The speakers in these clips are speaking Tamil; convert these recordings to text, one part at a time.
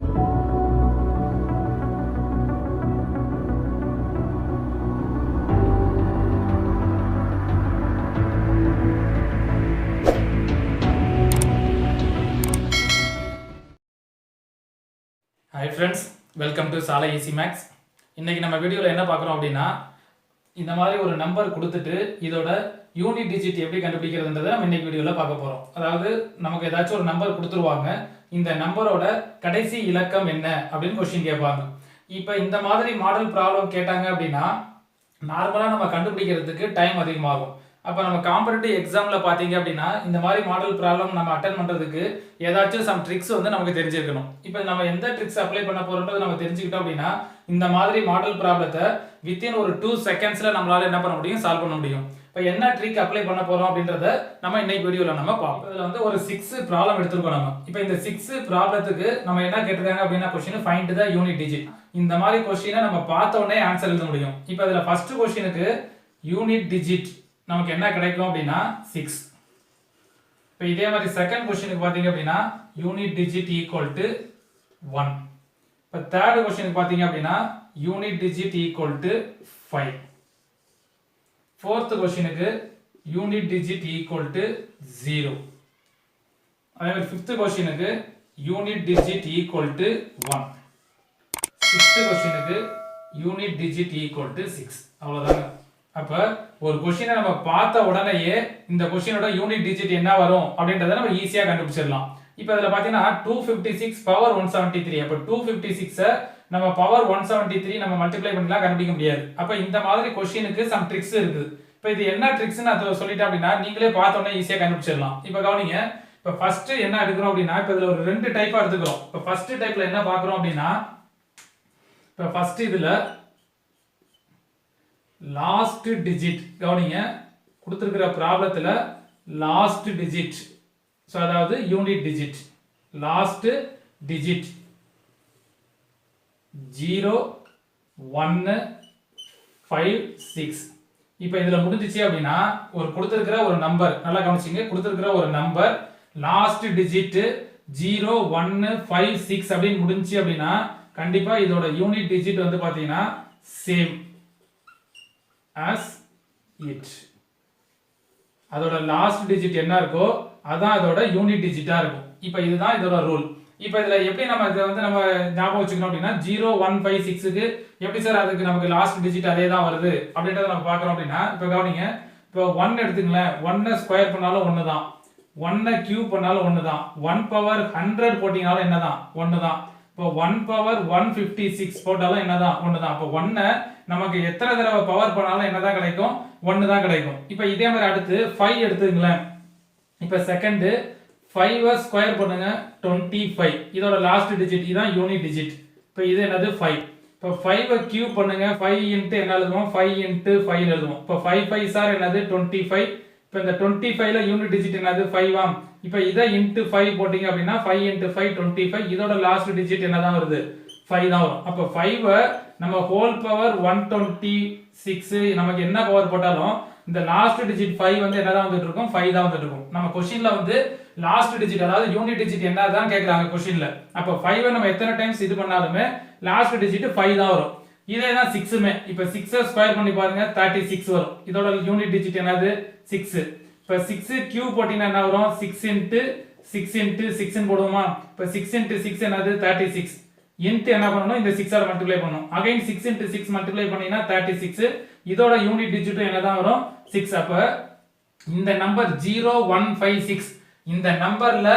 ஹாய் ஃப்ரெண்ட்ஸ், வெல்கம் டு சாலை ஈஸி மேக்ஸ். இன்றைக்கி நம்ம வீடியோவில் என்ன பார்க்குறோம் அப்படின்னா, இந்த மாதிரி ஒரு நம்பர் கொடுத்துட்டு இதோட யூனிட் டிஜிட் எப்படி கண்டுபிடிக்கிறதுன்றதை நம்ம இன்றைக்கி வீடியோவில் பார்க்க போகிறோம். அதாவது நமக்கு ஏதாச்சும் ஒரு நம்பர் கொடுத்துருவாங்க, இந்த நம்பரோட கடைசி இலக்கம் என்ன அப்படின்னு கொஸ்டின் கேட்பாங்க. இப்போ இந்த மாதிரி மாடல் ப்ராப்ளம் கேட்டாங்க அப்படின்னா நார்மலாக நம்ம கண்டுபிடிக்கிறதுக்கு டைம் அதிகமாகும். அப்போ நம்ம காம்படிட்டிவ் எக்ஸாமில் பார்த்தீங்க அப்படின்னா இந்த மாதிரி மாடல் ப்ராப்ளம் நம்ம அட்டன் பண்ணுறதுக்கு ஏதாச்சும் சம் ட்ரிக்ஸ் வந்து நமக்கு தெரிஞ்சிருக்கணும். இப்போ நம்ம எந்த ட்ரிக்ஸ் அப்ளை பண்ண போகிறோன்றது நம்ம தெரிஞ்சுக்கிட்டோம் அப்படின்னா இந்த மாதிரி மாடல் ப்ராப்ளத்தை வித்தின் ஒரு 2 செகண்ட்ஸில் நம்மளால் என்ன பண்ண முடியும், சால்வ் பண்ண முடியும். இப்போ என்ன ட்ரிக் அப்ளை பண்ண போகிறோம் அப்படின்றத நம்ம இன்னைக்கு வீடியோவில் நம்ம பார்ப்போம். இதில் வந்து ஒரு 6 ப்ராப்ளம் எடுத்துருக்கோம் நம்ம. இப்போ இந்த 6 ப்ராப்ளத்துக்கு நம்ம என்ன கேட்டிருக்காங்க அப்படின்னா question find the unit digit. இந்த மாதிரி கொஸ்டினை நம்ம பார்த்த உடனே ஆன்சர் எழுத முடியும். இப்போ இதில் ஃபர்ஸ்ட் கொஸ்டினுக்கு யூனிட் டிஜிட் நமக்கு என்ன கிடைக்கும் அப்படின்னா 6. இப்போ இதே மாதிரி செகண்ட் கொஸ்டினுக்கு பார்த்தீங்க அப்படின்னா யூனிட் டிஜிட் ஈக்குவல் டு 1. இப்போ தேர்ட் கொஸ்டினுக்கு பார்த்தீங்க அப்படின்னா unit digit equal to 5. Fourth கொஸ்டினுக்கு யூனிட் டிஜிட் ஈக்குவல் டு 0. அதே மாதிரி ஃபிஃப்த் கொஸ்டினுக்கு unit digit equal to 1. Sixth கொஸ்டினுக்கு யூனிட் டிஜிட் ஈக்குவல் டு 6. அவ்வளோதாங்க. அப்போ ஒரு கொஸ்டினை நம்ம பார்த்த உடனேயே இந்த கொஸ்டினோட யூனிட் டிஜிட் என்ன வரும் அப்படின்றத நம்ம ஈஸியாக கண்டுபிடிச்சிடலாம். இப்போ இதில் பார்த்தீங்கன்னா 256 பவர் 173. அப்போ 256 நம்ம பவர் 173 நம்ம மல்டிப்ளை பண்ணிலாம் கண்டுபிடிக்க முடியாது. அப்போ இந்த மாதிரி கொஸ்டினுக்கு சம் ட்ரிக்ஸ் இருக்குது. இப்போ இது என்ன ட்ரிக்ஸ்னு அதை சொல்லிட்டேன் அப்படின்னா நீங்களே பார்த்த உடனே ஈஸியாக கண்டுபிடிச்சிடலாம். இப்போ கவனிங்க, இப்போ ஃபர்ஸ்ட் என்ன எடுக்கிறோம் அப்படின்னா இப்போ இதில் ஒரு 2 டைப்பாக எடுத்துக்கிறோம். இப்போ ஃபர்ஸ்ட் டைப்ல என்ன பார்க்குறோம் அப்படின்னா இப்போ ஃபர்ஸ்ட் இதில் லாஸ்ட் டிஜிட் கவனிங்க, கொடுத்துருக்கிற ப்ராப்ளத்தில் லாஸ்ட் டிஜிட், ஸோ அதாவது யூனிட் டிஜிட் லாஸ்ட் டிஜிட் 0 1 5 6. இப்போ இதில் முடிஞ்சிச்சு அப்படின்னா ஒரு கொடுத்துருக்கிற ஒரு நம்பர், நல்லா கவனிச்சிங்க, கொடுத்துருக்கிற ஒரு நம்பர் லாஸ்ட் டிஜிட் 0 1 5 6 அப்படின்னு முடிஞ்சிச்சு அப்படின்னா கண்டிப்பாக இதோட யூனிட் டிஜிட் வந்து பார்த்தீங்கன்னா சேம் as it. அதோட லாஸ்ட் டிஜிட் என்ன இருக்கோ அதான் அதோட யூனிட் டிஜிட்டா இருக்கும். இப்போ இதுதான் இதோட ரூல். இப்போ இதுல எப்படி நம்ம இதை வந்து நம்ம ஞாபகம் வச்சுக்கணும் அப்படின்னா 0 1 5 6க்கு எப்படி சார் அதுக்கு நமக்கு லாஸ்ட் டிஜிட் அதே தான் வருது அப்படின்றத நம்ம பார்க்குறோம் அப்படின்னா இப்போ கவனிங்க, இப்போ 1 எடுத்துங்களேன், 1 ஸ்கொயர் பண்ணாலும் 1 தான், 1 கியூப் பண்ணாலும் 1 தான், 1 பவர் 100 போட்டிங்கனாலும் என்னதான் 1 தான். இப்போ 1 பவர் 156 போட்டாலும் என்னதான் 1 தான். அப்போ 1 நமக்கு எத்தனை தடவை பவர் பண்ணாலும் என்னதான் கிடைக்கும், 1 தான் கிடைக்கும். இப்போ இதே மாதிரி அடுத்து 5 எடுத்துங்களேன். இப்போ செகண்ட் 5 ஸ்கொயர் பண்ணுங்க 25. இதோட லாஸ்ட் டிஜிட் இதான் யூனிட் டிஜிட். இப்போ இது என்னது 5. இப்போ 5 கியூப் பண்ணுங்க, 5 இன்ட்டு என்ன எழுதுவோம், 5 இன்ட்டு 5 எழுதுவோம். இப்போ 5 5 சார் என்னது 25. இப்போ இந்த 25ல யூனிட் டிஜிட் என்னது 5 ஆம். இப்போ இதை இன்ட்டு 5 போட்டிங்க அப்படின்னா 5 இன்ட்டு 5 25. இதோட லாஸ்ட் டிஜிட் என்னதான் வருது, 5 தான் வரும். அப்போ 5 நம்ம ஹோல் பவர் 126 நமக்கு என்ன பவர் போட்டாலும் இந்த லாஸ்ட் டிஜிட் 5 வந்து என்னதான் வந்துட்டு இருக்கும், 5 தான் வந்துட்டு இருக்கும். நம்ம கொஸ்டின்ல வந்து லாஸ்ட் டிஜிட் அதாவது யூனிட் டிஜிட் என்னதான் கேக்குறாங்க கொஸ்டின்ல. அப்போ 5 நம்ம எத்தனை டைம்ஸ் இது பண்ணாலுமே லாஸ்ட் டிஜிட் 5 தான் வரும். இதே தான் 6மே. இப்போ 6 ஸ்கொயர் பண்ணி பாருங்க 36 வரும். இதோட யூனிட் டிஜிட் என்னது 6. இப்போ 6 கியூப் போட்டீங்கன்னா என்ன வரும், 6 இன்ட்டு 6 இன்ட்டு 6 போடுவோமா. இப்போ 6 இன்ட்டு 6 என்னது 36. இன்ட்டு என்ன பண்ணணும், இந்த 6 ஆல மல்டிப்ளை பண்ணணும். அகைன் 6 இன்ட்டு 6 மல்டிப்ளை பண்ணீங்கன்னா 36. இதோட யூனிட் டிஜிட் என்னதான் வரும் 6. அப்ப இந்த நம்பர் 0 1 5 6 இந்த நம்பர்ல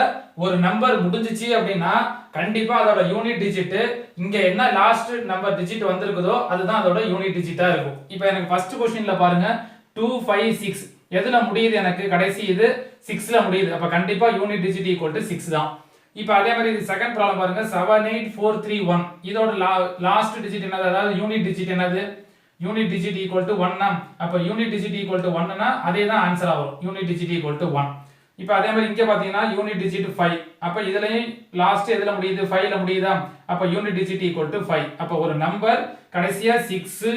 ஒரு நம்பர் முடிஞ்சிச்சு அப்படின்னா கண்டிப்பா அதோட யூனிட் டிஜிட் இங்க என்ன லாஸ்ட் நம்பர் டிஜிட் வந்திருக்குதோ அதுதான் அதோட யூனிட் டிஜிட்டா இருக்கும். இப்போ எனக்கு ஃபர்ஸ்ட் क्वेश्चनல பாருங்க 2 5 6 எதுல முடியுது, எனக்கு கடைசி இது 6ல முடியுது. அப்ப கண்டிப்பா யூனிட் டிஜிட் ஈக்குவல் டு 6 தான். இப்போ அதே மாதிரி இது செகண்ட் ப்ராப்ளம் பாருங்க 7 8 4 3 1 இதோட லாஸ்ட் டிஜிட் என்னது, அதாவது யூனிட் டிஜிட் என்னது, யூனிட் டிஜிட் ஈக்குவல் டு 1 னா அப்ப யூனிட் டிஜிட் ஈக்குவல் டு 1 னா அதே தான் ஆன்சரா வரும், யூனிட் டிஜிட் ஈக்குவல் டு 1. இப்போ அதே மாதிரி இங்க பாத்தீங்கன்னா யூனிட் டிஜிட் 5. அப்ப இதுலயும் லாஸ்ட் எதுல முடியுது 5ல முடியுதா, அப்ப யூனிட் டிஜிட் ஈக்குவல் டு 5. அப்ப ஒரு நம்பர் கடைசியா 6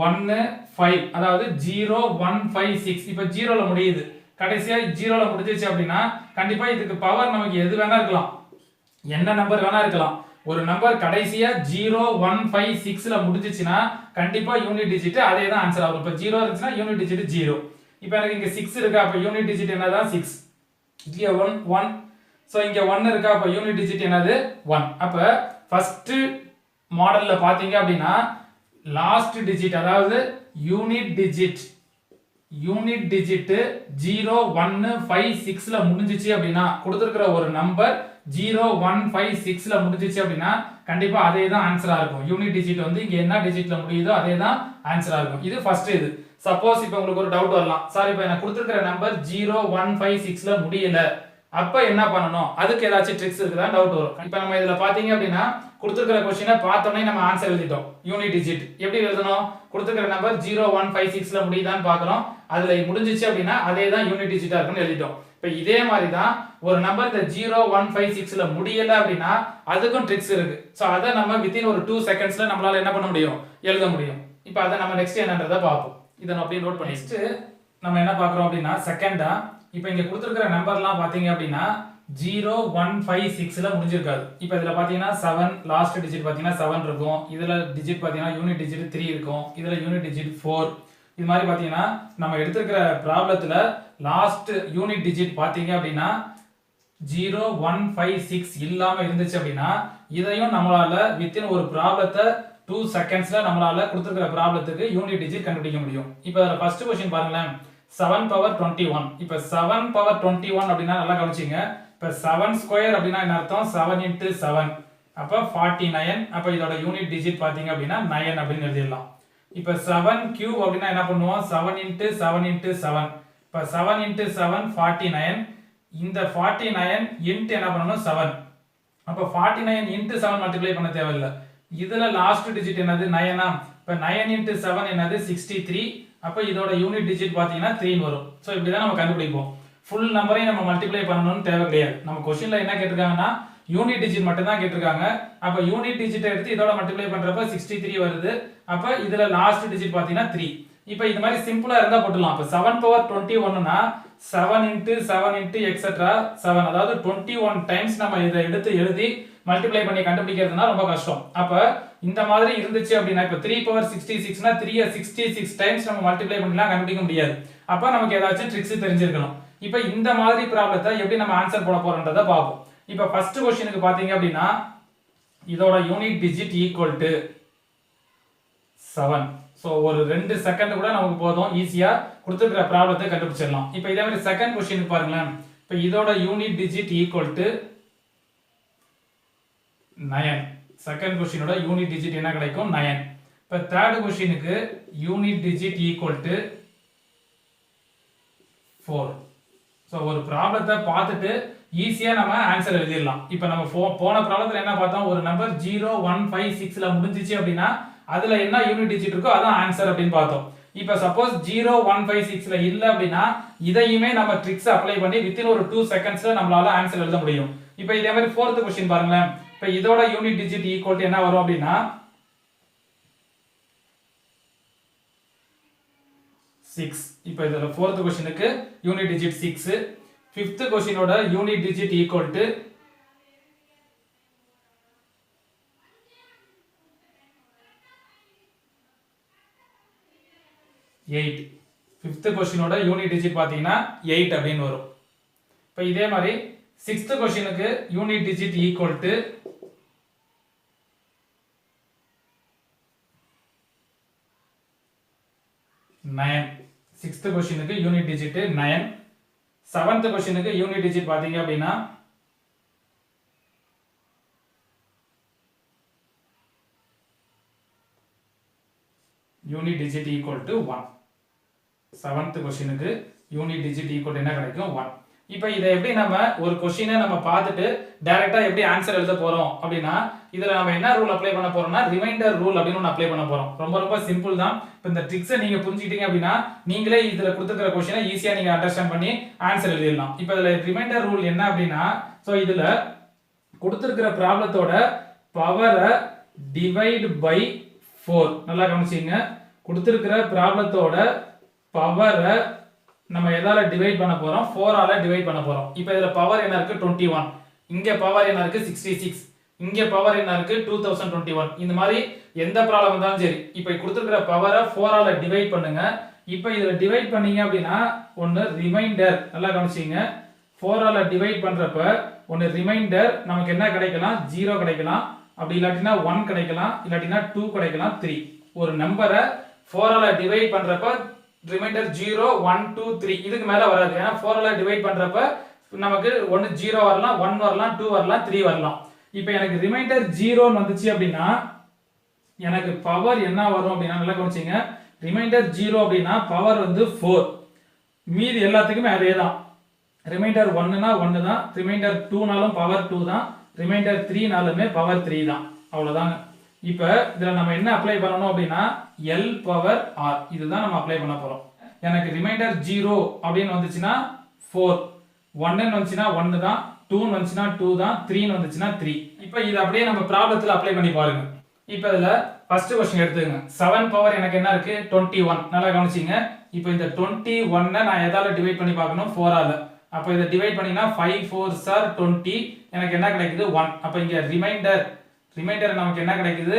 1 5 அதாவது 0 1 5 6 இப்போ 0ல முடியுது, கடைசியா 0ல முடிஞ்சிச்சு அப்படின்னா கண்டிப்பா இதுக்கு பவர் நமக்கு எது வேணா இருக்கலாம், என்ன நம்பர் வேணா இருக்கலாம். ஒரு நம்பர் கடைசியா 0 1 5 6ல முடிஞ்சிச்சுனா கண்டிப்பா யூனிட் டிஜிட் அதே தான் ஆன்சர் ஆகும். இப்ப 0 இருந்துச்சுனா யூனிட் டிஜிட் 0. இப்போ எனக்கு இங்க 6 இருக்கு, அப்ப யூனிட் டிஜிட் என்னதான் 6. இங்க 1 சோ இங்க 1 இருக்கா, அப்ப யூனிட் டிஜிட் என்னது 1. அப்ப ஃபர்ஸ்ட் மாடல்ல பாத்தீங்க அப்படினா லாஸ்ட் டிஜிட் அதாவது யூனிட் டிஜிட் 0 1 5 6ல முடிஞ்சிச்சு அப்படினா கொடுத்திருக்கிற ஒரு நம்பர் 0 1 5 6ல முடிஞ்சிச்சு அப்படினா கண்டிப்பா அதே தான் ஆன்சரா இருக்கும். யூனிட் டிஜிட் வந்து இங்க என்ன டிஜிட்ல முடியுதோ அதே தான் ஆன்சரா இருக்கும். இது ஃபர்ஸ்ட் இது. சப்போஸ் இப்போ உங்களுக்கு ஒரு டவுட் வரலாம், சார் இப்போ எனக்கு கொடுத்திருக்கிற நம்பர் 0 1 5 6ல முடியல, அப்ப என்ன பண்ணணும், அதுக்கு ஏதாச்சும் ட்ரிக்ஸ் இருக்குதா டவுட் வரும். இப்போ நம்ம இதுல பாத்தீங்க அப்படினா கொடுத்திருக்கிற क्वेश्चனை பார்த்தோனே நம்ம ஆன்சர் எழுதிட்டோம். யூனிட் டிஜிட் எப்படி எழுதணும், கொடுத்திருக்கிற நம்பர் 0 1 5 6ல முடியுதான்னு பார்க்கறோம், அதுல முடிஞ்சிச்சு அப்படினா அதே தான் யூனிட் டிஜிட்டா இருக்குன்னு எழுதிட்டோம். இப்போ இதே மாதிரி தான் ஒரு நம்பர் இந்த 0 1 5 6ல முடியல அப்படினா அதுக்கும் ட்ரிக்ஸ் இருக்கு. சோ அத நம்ம வித்தின் ஒரு 2 செகண்ட்ஸ்ல நம்மளால என்ன பண்ண முடியும், எழுத முடியும். இப்போ அத நம்ம நெக்ஸ்ட் என்னன்றதை பார்ப்போம். இத நான் அப்படியே நோட் பண்ணி நெக்ஸ்ட் நம்ம என்ன பார்க்கறோம் அப்படினா செகண்டா இப்போ இங்க கொடுத்திருக்கிற நம்பர்லாம் பாத்தீங்க அப்படினா 0 1 5 6ல முடிஞ்சிருக்காது. இப்போ இதுல பாத்தீங்கன்னா 7 லாஸ்ட் டிஜிட் பாத்தீங்கன்னா 7 இருக்கும். இதுல டிஜிட் பாத்தீங்கன்னா யூனிட் டிஜிட் 3 இருக்கும். இதுல யூனிட் டிஜிட் 4. இது மாதிரி பாத்தீங்கன்னா நம்ம எடுத்துக்கிற ப்ராப்ளத்துல லாஸ்ட் யூனிட் டிஜிட் பாத்தீங்க அப்படினா 0 1 5 6 இல்லாம இருந்துச்சு அப்படினா இதையும் நம்மளால வித்தின் ஒரு ப்ராப்ளத்தை 2 செகண்ட்ஸ்ல நம்மளால கொடுத்திருக்கிற ப்ராப்ளத்துக்கு யூனிட் டிஜிட் கண்டுபிடிக்க முடியும். இப்போ அதுல ஃபர்ஸ்ட் क्वेश्चन பாருங்களேன், 7 பவர் 21. இப்போ 7 பவர் 21 அப்படினா நல்லா கவனிச்சீங்க. இப்போ 7 ஸ்கொயர் அப்படினா என்ன அர்த்தம், 7 into 7 அப்ப 49. அப்ப இதோட யூனிட் டிஜிட் பாத்தீங்க அப்படினா 9 அப்படினு எழுதிடலாம். இப்போ 7 கியூப் அப்படினா என்ன பண்ணுவோம், 7 into 7 into 7. இப்போ 7 into 7 49. இந்த 49 into என்ன பண்ணனும் 7. அப்ப 49 into 7 மல்டிப்ளை பண்ண தேவையில்லை. இதுல லாஸ்ட் டிஜிட் என்னது 9. இப்போ 9 into 7 என்னது 63. அப்ப இதோட யூனிட் டிஜிட் பாத்தீங்கன்னா 3 வரும். சோ இப்படி தான் நம்ம கண்டுபிடிப்போம். ஃபுல் நம்பரையும் நம்ம மல்டிப்ளை பண்ணனும்னு தேவை கிடையாது. நம்ம क्वेश्चनல என்ன கேட்டிருக்காங்கன்னா யூனிட் டிஜிட் மட்டும் தான் கேட்டிருக்காங்க. அப்ப யூனிட் டிஜிட் எடுத்து இதோட மல்டிப்ளை பண்றப்ப 63 வருது. அப்ப இதுல லாஸ்ட் டிஜிட் பாத்தீங்கன்னா 3. இப்போ இது மாதிரி சிம்பிளா இருந்தா போட்டுடலாம். அப்ப 7 பவர் 21 னா 7 into 7 into etc 7, அதாவது 21 டைம்ஸ் நம்ம இத எடுத்து எழுதி மல்டிப்ளை பண்ணி கண்டுபிடிக்கிறதுனா ரொம்ப கஷ்டம். அப்ப இந்த மாதிரி இருந்துச்சு அப்படினா இப்ப 3 பவர் 66 னா 3 66 டைம்ஸ் நம்ம மல்டிப்ளை பண்ணிலாம் கண்டுபிடிக்க முடியாது. அப்ப நமக்கு ஏதாச்சும் ட்ரிக்ஸ் தெரிஞ்சிருக்கணும். இப்போ இந்த மாதிரி ப்ராப்ளத்தை எப்படி நம்ம ஆன்சர் போட போறோம்ன்றதை பாப்போம். இப்போ ஃபர்ஸ்ட் क्वेश्चनக்கு பாத்தீங்க அப்படினா இதோட unit digit equal to 7. So ஒரு 2 செகண்ட் கூட நமக்கு போதும், ஈஸியா கொடுத்திருக்கிற ப்ராப்ளத்தை கண்டுபிடிச்சிடலாம். இப்போ இதே மாதிரி செகண்ட் क्वेश्चनக்கு பாருங்களேன். இப்போ இதோட unit digit equal to 9. Second क्वेश्चनோட யூனிட் டிஜிட் என்ன கிடைக்கும் 9. இப்போ தேர்ட் क्वेश्चनக்கு unit digit equal to 4. So ஒரு ப்ராப்ளத்தை பார்த்துட்டு ஈஸியா நம்ம ஆன்சர் எழுதிடலாம். இப்போ நம்ம போன ப்ராப்ளத்துல என்ன பார்த்தோம், ஒரு நம்பர் 0 1 5 6ல முடிஞ்சிச்சு அப்படினா அதுல என்ன யூனிட் டிஜிட் இருக்கோ அதான் ஆன்சர் அப்படினு பார்த்தோம். இப்போ சப்போஸ் 0 1 5 6ல இல்ல அப்படினா இதையுமே நம்ம ட்ரிக்ஸ் அப்ளை பண்ணி வித்தின் ஒரு 2 செகண்ட்ஸ்ல நம்மளால ஆன்சர் எழுத முடியும். இப்போ இதே மாதிரி ஃபோர்த் क्वेश्चन பாருங்களேன். இப்போ இதோட யூனிட் டிஜிட் ஈக்குவல் டு என்ன வரும் அப்படினா 6. இப்போ இதோட ஃபோர்த் क्वेश्चनக்கு யூனிட் டிஜிட் 6. ஃபிஃப்த் क्वेश्चनோட unit digit equal to 8. Fifth क्वेश्चनோட யூனிட் டிஜிட் பாத்தீங்கன்னா 8 அப்படினு வரும். இப்போ இதே மாதிரி சிக்ஸ்த் क्वेश्चनக்கு unit digit equal to 9. Sixth क्वेश्चनக்கு யூனிட் டிஜிட் 9. செவன்த் क्वेश्चनக்கு யூனிட் டிஜிட் பாத்தீங்க அப்படினா unit digit equal to 1. Seventh क्वेश्चनக்கு யூனிட் டிஜிட் ஈக்குவல் என்ன கிடைக்கும் 1. இப்போ இத எப்படி நம்ம ஒரு क्वेश्चனை நம்ம பார்த்துட்டு டைரக்ட்டா எப்படி ஆன்சர் எழுத போறோம் அப்படினா இதல நாம என்ன ரூல் அப்ளை பண்ண போறோம்னா ரிமைண்டர் ரூல் அப்படினு ஒன்னு அப்ளை பண்ண போறோம். ரொம்ப ரொம்ப சிம்பிள் தான். இப்போ இந்த ட்ரிக்ஸை நீங்க புரிஞ்சிட்டீங்க அப்படினா நீங்களே இதல கொடுத்திருக்கிற क्वेश्चனை ஈஸியா நீங்க அண்டர்ஸ்டாண்ட் பண்ணி ஆன்சர் எழுதிடலாம். இப்போ இதல ரிமைண்டர் ரூல் என்ன அப்படினா சோ இதல கொடுத்திருக்கிற ப்ராப்ளத்தோட பவரை டிவைட் பை 4. நல்லா கவனிச்சீங்க. கொடுத்திருக்கிற ப்ராப்ளத்தோட பவரை நம்ம எதால டிவைட் பண்ண போறோம், 4 ஆல டிவைட் பண்ண போறோம். இப்போ இதல பவர் என்ன இருக்கு 21, இங்க பவர் என்ன இருக்கு 66. இங்க பவர் என்ன இருக்கு 2021. இந்த மாதிரி எந்த ப்ராப்ளம் வந்தாலும் சரி இப்போ கொடுத்துருக்கிற பவரை 4 ஆல டிவைட் பண்ணுங்க. இப்போ இதுல டிவைட் பண்ணீங்க அப்படின்னா ஒன்னு ரிமைண்டர் நல்லா கவனிச்சிங்க. 4 ஆல டிவைட் பண்றப்ப ஒன்னு ரிமைண்டர் நமக்கு என்ன கிடைக்கலாம் 0 கிடைக்கலாம், அப்படி இல்லாட்டினா 1 கிடைக்கலாம், இல்லாட்டினா 2 கிடைக்கலாம், 3. ஒரு நம்பரை 4 ஆல டிவைட் பண்றப்ப ரிமைண்டர் 0 1 2 3 இதுக்கு மேல வராது. ஏன்னா 4 ஆல டிவைட் பண்றப்ப நமக்கு ஒன்னு 0 வரலாம், 1 வரலாம், 2 வரலாம், 3 வரலாம். இப்போ எனக்கு ரிமைண்டர் 0 வந்துச்சு அப்படின்னா எனக்கு பவர் என்ன வரும் அப்படின்னா நல்லா கவனிச்சிங்க. ரிமைண்டர் 0 அப்படின்னா பவர் வந்து 4. மீதி எல்லாத்துக்குமே அதே தான். ரிமைண்டர் 1னா 1 தான், ரிமைண்டர் 2னாலும் பவர் 2 தான், ரிமைண்டர் 3னாலுமே பவர் 3 தான். அவ்வளவுதாங்க. இப்போ இதுல நம்ம என்ன அப்ளை பண்ணணும் அப்படின்னா L பவர் R இதுதான் நம்ம அப்ளை பண்ண போறோம். எனக்கு ரிமைண்டர் 0 அப்படின்னு வந்துச்சுன்னா 4, 1ன்னு வந்துச்சுன்னா 1 தான், 2ன்னு வந்துச்சுன்னா 2 தான், 3ன்னு வந்துச்சுன்னா 3. இப்போ இது அப்படியே நம்ம ப்ராப்ளத்துல அப்ளை பண்ணி பாருங்க. இப்போ இதுல ஃபர்ஸ்ட் क्वेश्चन எடுத்துக்கங்க. 7 பவர் எனக்கு என்ன இருக்கு 21. நல்லா கவனிச்சிங்க. இப்போ இந்த 21 நான் எதால டிவைட் பண்ணி பார்க்கணும் 4 ஆல. அப்ப இத டிவைட் பண்ணினா 5 4s are 20 எனக்கு என்ன கிடைக்குது 1. அப்ப இங்க ரிமைண்டர் நமக்கு என்ன கிடைக்குது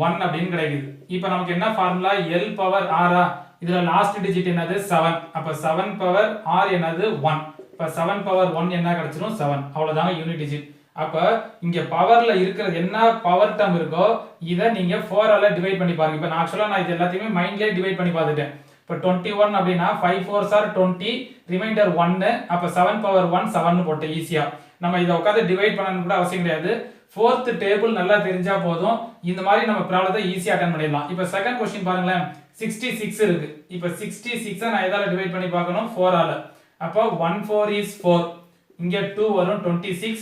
1 அப்படினு கிடைக்குது. இப்போ நமக்கு என்ன ஃபார்முலா L பவர் R ஆ இதுல லாஸ்ட் டிஜிட் என்னது 7. அப்ப 7 பவர் R என்னது 1. அப்ப 7 பவர் 1 என்ன கிடைச்சிரும் 7. அவ்வளவுதான் யூனிட் டிஜிட். அப்ப இங்க பவர்ல இருக்கிறது என்ன பவர் டேர்ம் இருக்கோ இத நீங்க 4 ஆல டிவைட் பண்ணி பாருங்க. இப்போ நான் ஆக்சுவலா நான் இது எல்லாத்தையுமே மைண்ட்லயே டிவைட் பண்ணி பார்த்துட்டேன். இப்போ 21 அப்படினா 5 4s are 20 ரிமைண்டர் 1 அப்ப 7 பவர் 1 7 னு போட்டு ஈஸியா நம்ம இத உட்கார்ந்து டிவைட் பண்ணனும் கூட அவசியம் கிடையாது. 4th டேபிள் நல்லா தெரிஞ்சா போதும். இந்த மாதிரி நம்ம ப்ராப்ளத்தை ஈஸியா அட்டெண்ட் பண்ணிடலாம். இப்போ செகண்ட் क्वेश्चन பாருங்க 66 இருக்கு. இப்போ 66 நான் எதால டிவைட் பண்ணி பார்க்கணும் 4 ஆல. அப்ப 1 4 is 4 இங்க 2 வரும் 26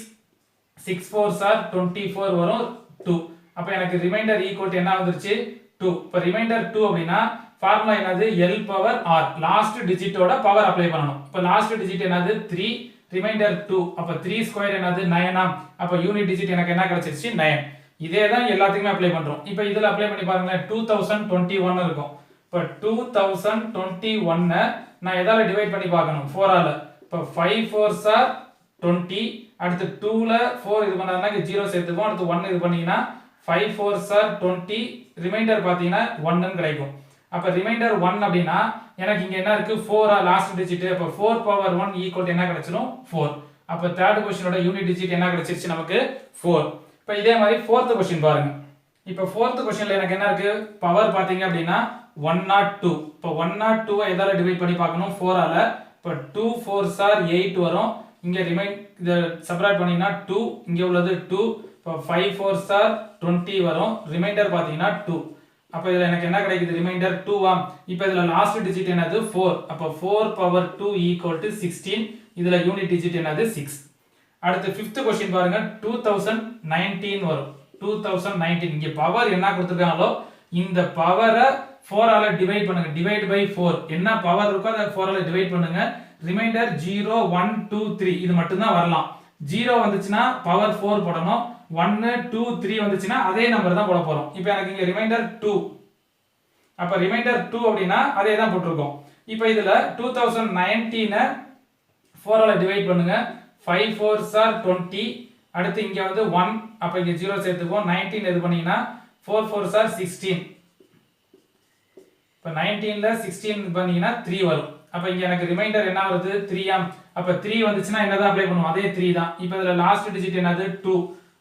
6 4s are 24 வரும் 2. அப்ப எனக்கு ரிமைண்டர் ஈக்குவல் என்ன வந்துருச்சு 2. இப்ப ரிமைண்டர் 2 அப்படினா ஃபார்முலா என்னது L பவர் R லாஸ்ட் டிஜிட்டோட பவர் அப்ளை பண்ணனும். இப்ப லாஸ்ட் டிஜிட் என்னது 3 ரிமைண்டர் 2 அப்ப 3 ஸ்கொயர் என்னது 9 ஆம். அப்ப யூனிட் டிஜிட் எனக்கு என்ன கிடைச்சிருச்சு 9. இதே தான் எல்லாத்துக்குமே அப்ளை பண்றோம். இப்போ இதுல அப்ளை பண்ணி பாருங்க 2021 இருக்கும். இப்ப 2021 நான் எதால டிவைட் பண்ணி பார்க்கணும் 4 ஆல. இப்ப 5 4s are 20 அடுத்து 2 ல 4 இது பண்ணாதனா 0 சேர்த்துப்போம். அடுத்து 1 இது பண்ணீங்கன்னா 5 4s are 20 ரிமைண்டர் பாத்தீங்கன்னா 1 ன்னு கிடைக்கும். அப்ப ரிமைண்டர் 1 அப்படினா எனக்கு இங்க என்ன இருக்கு 4 லாஸ்ட் டிஜிட். அப்ப 4 பவர் 1 ஈக்குவல் என்ன கிடைச்சிரும் 4. அப்ப தேர்ட் क्वेश्चनோட யூனிட் டிஜிட் என்ன கிடைச்சிருச்சு நமக்கு 4. இப்போ இதே மாதிரி ஃபோர்த் क्वेश्चन பாருங்க. இப்போ ஃபோர்த் क्वेश्चनல எனக்கு என்ன இருக்கு பவர் பாத்தீங்க அப்படினா 102. இப்போ 102 ஐ எதால டிவைட் பண்ணி பார்க்கணும் 4 ஆல. இப்போ 2 4s are 8 வரும். இங்க இத சப்ட்ராக்ட் பண்ணினா 2 இங்க உள்ளது 2. இப்போ 5 4s are 20 வரும். ரிமைண்டர் பாத்தீங்கன்னா 2. அப்ப இதுல எனக்கு என்ன கிடைக்குது ரிமைண்டர் 2 ஆம். இப்போ இதுல லாஸ்ட் டிஜிட் என்னது 4. அப்ப 4 பவர் 2 16. இதுல யூனிட் டிஜிட் என்னது 6. அடுத்து 5th क्वेश्चन பாருங்க 2019 வரும். 2019 இங்க பவர் என்ன கொடுத்திருக்காங்களோ இந்த பவரை 4 ஆல டிவைட் பண்ணுங்க. டிவைட் பை 4 என்ன பவர் இருக்கோ அத 4 ஆல டிவைட் பண்ணுங்க. ரிமைண்டர் 0 1 2 3 இது மட்டும் தான் வரலாம். 0 வந்துச்சுனா பவர் 4 போடணும். 1 2 3 வந்துச்சுனா அதே நம்பர் தான் போட போறோம். இப்போ எனக்கு இங்க ரிமைண்டர் 2. அப்ப ரிமைண்டர் 2 அப்படினா அதே தான் போட்டுருக்கோம். இப்போ இதுல 2019 4 ஆல டிவைட் பண்ணுங்க. 5 4s are 20 அடுத்து இங்க வந்து 1 அப்ப இங்க 0 சேர்த்துப்போம். 19 இது பண்ணீங்கன்னா 4 4s are 16. இப்ப 19 ல 16 பண்ணீங்கன்னா 3 வரும். அப்ப இங்க எனக்கு ரிமைண்டர் என்ன வருது 3 ஆம். அப்ப 3 வந்துச்சுனா என்னதான் அப்ளை பண்ணுவோம் அதே 3 தான். இப்போ இதுல லாஸ்ட் டிஜிட் என்னது 2.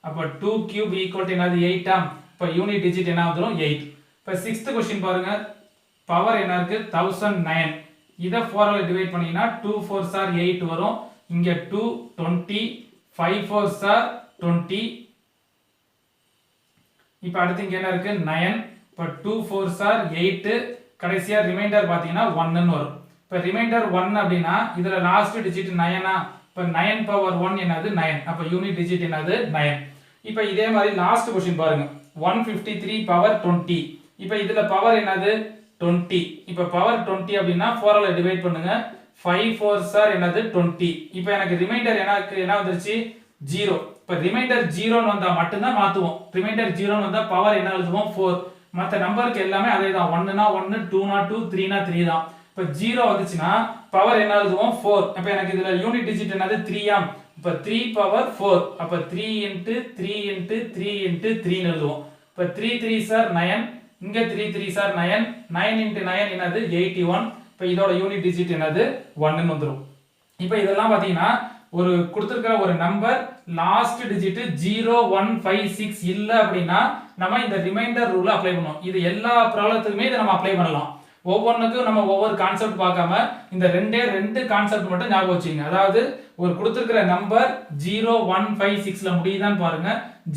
அப்ப 2 கியூப் ஈக்குவல் என்னது 8 ஆம். இப்ப யூனிட் டிஜிட் என்ன வந்துரும் 8. இப்ப 6th क्वेश्चन பாருங்க பவர் என்ன இருக்கு 1009. இத 4 ஆல டிவைட் பண்ணீங்கன்னா 2 4s are 8 வரும். இங்க 2 20 5 4s are 20. இப்போ அடுத்து இங்க என்ன இருக்கு 9. இப்ப 2 4s are 8 கடைசியா ரிமைண்டர் பாத்தீங்கன்னா 1 ன்னு வரும். இப்ப ரிமைண்டர் 1 அப்படினா இதுல லாஸ்ட் டிஜிட் 9 ஆ. இப்ப 9 பவர் 1 என்னது 9. அப்ப யூனிட் டிஜிட் என்னது 9. இப்போ இதே மாதிரி லாஸ்ட் क्वेश्चन பாருங்க 153 பவர் 20. இப்போ இதுல பவர் என்னது 20. இப்போ பவர் 20 அப்படினா 4 ஆல டிவைட் பண்ணுங்க. 5 4s are என்னது 20. இப்போ எனக்கு ரிமைண்டர் என்ன வந்துருச்சு 0. இப்போ ரிமைண்டர் 0 ன்னு வந்தா மட்டும் தான் மாத்துவோம். ரிமைண்டர் 0 ன்னு வந்தா பவர் என்ன எழுதுவோம் 4. மத்த நம்பருக்கு எல்லாமே அதே தான். 1 னா 1 2 னா 2 3 னா 3 தான். இப்போ 0 வந்துச்சுனா பவர் என்ன எழுதுவோம் 4. அப்ப எனக்கு இதுல யூனிட் டிஜிட் என்னது 3 ஆம். இப்போ 3 பவர் 4 அப்போ 3 இன்ட்டு 3 இன்ட்டு 3 இன்ட்டு 3 எழுதுவோம். இப்போ 3 3 சார் 9, இங்கே 3 3 சார் 9, 9 இன்ட்டு 9 என்னது 81. இப்போ இதோட யூனிட் டிஜிட் என்னது 1ன்னு வந்துடும். இப்போ இதெல்லாம் பார்த்தீங்கன்னா ஒரு கொடுத்துருக்கிற ஒரு நம்பர் லாஸ்ட் டிஜிட் 0156 இல்லை அப்படின்னா நம்ம இந்த ரிமைண்டர் ரூலை அப்ளை பண்ணுவோம். இது எல்லா ப்ராப்ளத்துக்குமே இதை நம்ம அப்ளை பண்ணலாம். ஒவ்வொன்றுக்கும் நம்ம ஒவ்வொரு கான்செப்ட் பார்க்காம இந்த ரெண்டு கான்செப்ட் மட்டும் ஞாபகம் வச்சுங்க. அதாவது ஒரு கொடுத்துருக்கிற நம்பர் 0156ல முடியுதான்னு பாருங்க.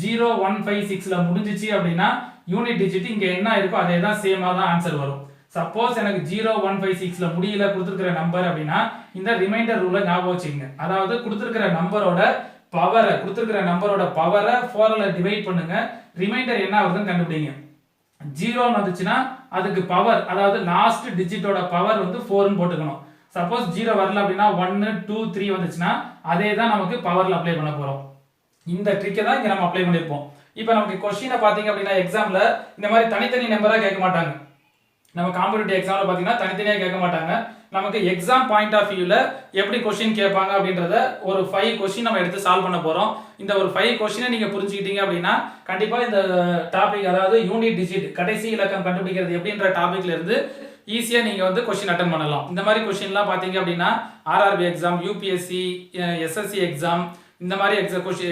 0156ல முடிஞ்சிச்சு அப்படின்னா யூனிட் டிஜிட் இங்க என்ன இருக்கோ அதே தான் சேமா தான் ஆன்சர் வரும். சப்போஸ் எனக்கு 0156ல முடியல கொடுத்துருக்கிற நம்பர் அப்படின்னா இந்த ரிமைண்டர் ரூலை ஞாபகம் வச்சுங்க. அதாவது கொடுத்துருக்கிற நம்பரோட பவரை 4ல டிவைட் பண்ணுங்க. ரிமைண்டர் என்ன ஆகுதுன்னு கண்டுபிடிங்க. 0 வந்துச்சுன்னா அதுக்கு பவர், அதாவது லாஸ்ட் டிஜிட்டோட பவர் வந்து 4ன்னு போட்டுக்கணும். சப்போஸ் 0 வரல அப்படின்னா 1 2 3 வந்துச்சுன்னா அதே தான் நமக்கு பவர்ல அப்ளை பண்ண போறோம். இந்த ட்ரிக்கை தான் இங்க நம்ம அப்ளை பண்ணிருப்போம். இப்போ நமக்கு क्वेश्चन பாத்தீங்க அப்படின்னா எக்ஸாம்ல இந்த மாதிரி தனித்தனி நம்பரா கேட்க மாட்டாங்க. நம்ம காம்படிட்டிவ் எக்ஸாம்ல பாத்தீங்கன்னா தனித்தனியா கேட்க மாட்டாங்க. நமக்கு எக்ஸாம் பாயிண்ட் ஆஃப் வியூல எப்படி क्वेश्चन கேட்பாங்க அப்படின்றத ஒரு 5 क्वेश्चन நம்ம எடுத்து சால்வ் பண்ண போறோம். இந்த ஒரு 5 क्वेश्चन நீங்க புரிஞ்சுக்கிட்டீங்க அப்படின்னா கண்டிப்பா இந்த டாபிக், அதாவது யூனிட் டிஜிட் கடைசி இலக்கம் கண்டுபிடிக்கிறது எப்படின்ற டாபிக்ல இருந்து ஈஸியா நீங்க வந்து क्वेश्चन அட்டெண்ட் பண்ணலாம். இந்த மாதிரி क्वेश्चनலாம் பாத்தீங்க அப்படின்னா RRB exam, UPSC, SSC exam, இந்த மாதிரி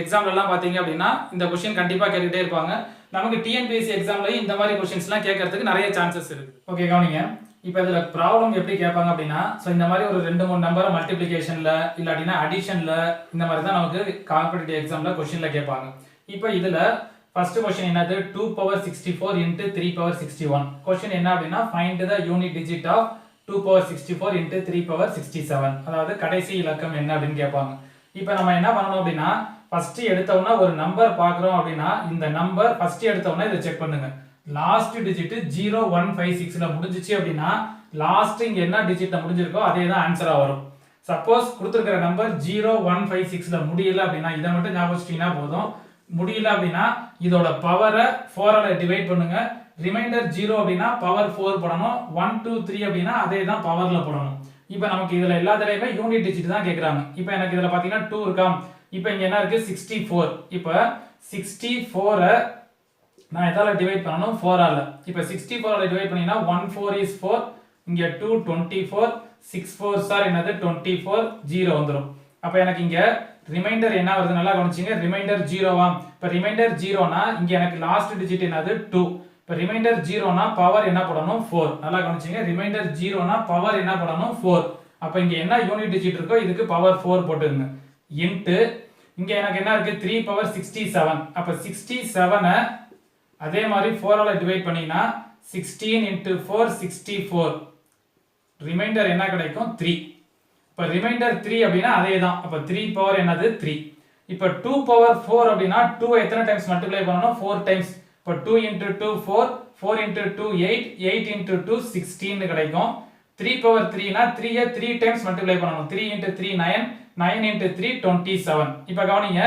எக்ஸாம்ல எல்லாம் பாத்தீங்க அப்படின்னா இந்த क्वेश्चन கண்டிப்பா கேட்டுட்டே இருப்பாங்க. நமக்கு டிஎன்பிஎஸ்சி எக்ஸாம்லயும் இந்த மாதிரி क्वेश्चंसலாம் கேட்கறதுக்கு நிறைய சான்சஸ் இருக்கு. ஓகே, கவனிங்க. இப்போ இதுல ப்ராப்ளம் எப்படி கேட்பாங்க அப்படின்னா இந்த மாதிரி ஒரு 2-3 நம்பரை மல்டிப்ளிகேஷன்ல இல்லாட்டினா அடிஷன்ல இந்த மாதிரி தான் நமக்கு காம்படிட்டிவ் எக்ஸாம்ல क्वेश्चनல கேட்பாங்க. இப்போ இதுல ஃபர்ஸ்ட் क्वेश्चन என்னது 2 power 64 into 3 power 61. क्वेश्चन என்ன அப்படின்னா find the unit digit of 2 power 64 into 3 power 67. அதாவது கடைசி இலக்கம் என்ன அப்படின்னு கேட்பாங்க. இப்போ நம்ம என்ன பண்ணணும் அப்படின்னா ஃபர்ஸ்ட் எடுத்தோம்னா ஒரு நம்பர் பார்க்குறோம் அப்படின்னா இந்த நம்பர் ஃபர்ஸ்ட் எடுத்தோம்னா இதை செக் பண்ணுங்க. லாஸ்ட் டிஜிட் 0156ல முடிஞ்சிச்சு அப்படின்னா லாஸ்ட் இங்க என்ன டிஜிட்ல முடிஞ்சிருக்கோ அதே தான் ஆன்சரா வரும். சப்போஸ் கொடுத்திருக்கிற நம்பர் 0156ல முடியல அப்படின்னா இதை மட்டும் ஞாபகம் வச்சிட்டீங்கன்னா போதும். முடியல அப்படின்னா இதோட பவரை 4ஆல டிவைட் பண்ணுங்க. ரிமைண்டர் 0 அப்படின்னா பவர் 4 போடணும். 1 2 3 அப்படின்னா அதே தான் பவர்ல போடணும். இப்போ நமக்கு இதுல எல்லாத்துலயுமே யூனிட் டிஜிட் தான் கேக்குறாங்க. இப்போ எனக்கு இதுல பாத்தீங்கன்னா 2 இருக்கா. இப்போ இங்க என்ன இருக்கு 64. இப்போ 64 நான் எதால டிவைட் பண்ணனும் 4ஆல. இப்போ 64ஆல டிவைட் பண்ணீங்கன்னா 1 4 is 4, இங்க 2 24, 6 4 சார் என்னது 24, 0 வந்துரும். அப்ப எனக்கு இங்க ரிமைண்டர் என்ன வருது நல்லா கவனிச்சீங்க. ரிமைண்டர் 0வா. இப்போ ரிமைண்டர் 0னா இங்க எனக்கு லாஸ்ட் டிஜிட் என்னது 2. இப்போ ரிமைண்டர் 0னா பவர் என்ன போடணும் 4. நல்லா கவனிச்சீங்க. ரிமைண்டர் 0னா பவர் என்ன போடணும் 4. அப்ப இங்க என்ன யூனிட் டிஜிட் இருக்கோ இதுக்கு பவர் 4 போட்டுங்க. இன்டு இங்க எனக்கு என்ன இருக்கு 3 power 67. அப்ப 67 அதே மாதிரி 4ஆல டிவைட் பண்ணீங்கன்னா 16 into 4 64. ரிமைண்டர் என்ன கிடைக்கும் 3. இப்ப ரிமைண்டர் 3 அப்படினா அதே தான். அப்ப 3 பவர் என்னது 3. இப்ப 2 பவர் 4 அப்படினா 2 எத்தனை டைம்ஸ் மல்டிப்ளை பண்ணனும் 4 டைம்ஸ். இப்ப 2 into 2 4, 4 into 2 8, 8 into 2 16 கிடைக்கும். 3 பவர் 3 னா 3 ஐ 3 டைம்ஸ் மல்டிப்ளை பண்ணனும். 3 into 3 9, 9 into 3 27. இப்ப கவனிங்க.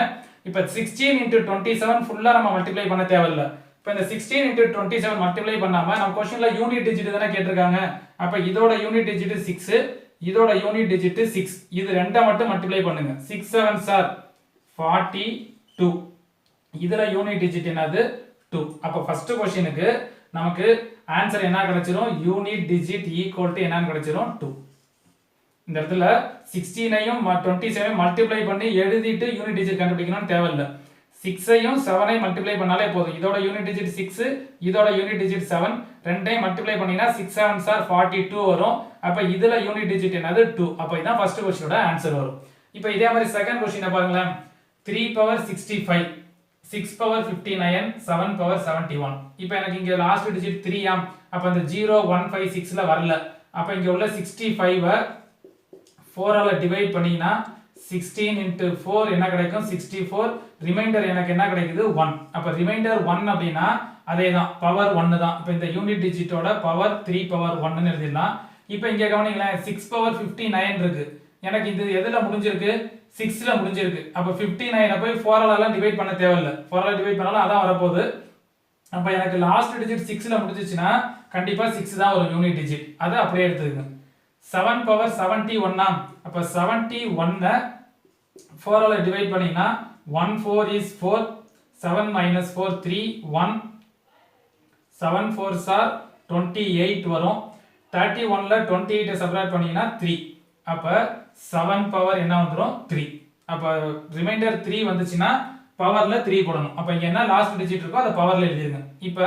இப்ப 16 into 27 ஃபுல்லா நம்ம மல்டிப்ளை பண்ண தேவையில்லை. இப்போ இந்த 16 into 27 மல்டிப்ளை பண்ணாம நம்ம क्वेश्चनல யூனிட் டிஜிட் தான கேட்டிருக்காங்க. அப்ப இதோட யூனிட் டிஜிட் 6, இதோட யூனிட் டிஜிட் 6. இது ரெண்ட மட்டும் மல்டிப்ளை பண்ணுங்க. 6 7 சார் 42. இதுல யூனிட் டிஜிட் என்னது 2. அப்ப ஃபர்ஸ்ட் क्वेश्चनக்கு நமக்கு ஆன்சர் என்ன கிடைச்சிரும் யூனிட் டிஜிட் ஈக்குவல் டு என்னன்னு கிடைச்சிரும் 2. இந்த இடத்துல 16 ஐயும் 27 மல்டிப்ளை பண்ணி எழுதிட்டு யூனிட் டிஜிட் கண்டுபிடிக்கணும்னு தேவையில்லை. 6 ஐயும் 7 ஐயும் மல்டிப்ளை பண்ணாலே போதும். இதோட யூனிட் டிஜிட் 6, இதோட யூனிட் டிஜிட் 7. ரெண்டையும் மல்டிப்ளை பண்ணீங்கன்னா 6 7 சார் 42 வரும். அப்ப இதுல யூனிட் டிஜிட் என்னது 2. அப்ப இதான் ஃபர்ஸ்ட் क्वेश्चनோட ஆன்சர் வரும். இப்போ இதே மாதிரி செகண்ட் क्वेश्चन பாருங்க. 3 power 65, 6 power 59, 7 power 71. இப்போ எனக்கு இங்க லாஸ்ட் டிஜிட் 3 ஆம். அப்ப அந்த 0156ல வரல. அப்ப இங்க உள்ள 65 4ஆல டிவைட் பண்ணீங்கன்னா 16 into 4 என்ன கிடைக்கும் 64. ரிமைண்டர் எனக்கு என்ன கிடைக்குது 1. அப்ப ரிமைண்டர் 1 அப்படினா அதேதான் பவர் 1 தான். இப்போ இந்த யூனிட் டிஜிட்டோட பவர் 3 பவர் 1 ன்னு எழுதிடலாம். இப்போ இங்க கவனிங்களேன் 6 power 59 இருக்கு. எனக்கு இது எதுல முடிஞ்சிருக்கு 6ல முடிஞ்சிருக்கு. அப்ப 59 போய் 4ஆல டிவைட் பண்ண தேவையில்லை. 4ஆல டிவைட் பண்ணாலும் அதான் வரப்போகுது. அப்ப எனக்கு லாஸ்ட் டிஜிட் 6ல முடிஞ்சிச்சுனா கண்டிப்பா 6 தான் ஒரு யூனிட் டிஜிட். அதை அப்படியே எடுத்துக்கங்க. 7 power 71 ஆம். அப்ப 71 4 ஆல டிவைட் பண்ணீங்கன்னா 1 4 is 4, 7 minus 4 3 1, 7 4s are 28 வரும். 31ல 28 சப்ட்ராக்ட் பண்ணீங்கன்னா 3. அப்ப 7 பவர் என்ன வந்துரும் 3. அப்ப ரிமைண்டர் 3 வந்துச்சுன்னா பவர்ல 3 போடணும். அப்ப இங்க என்ன லாஸ்ட் டிஜிட் இருக்கோ அத பவர்ல எழுதிருங்க. இப்ப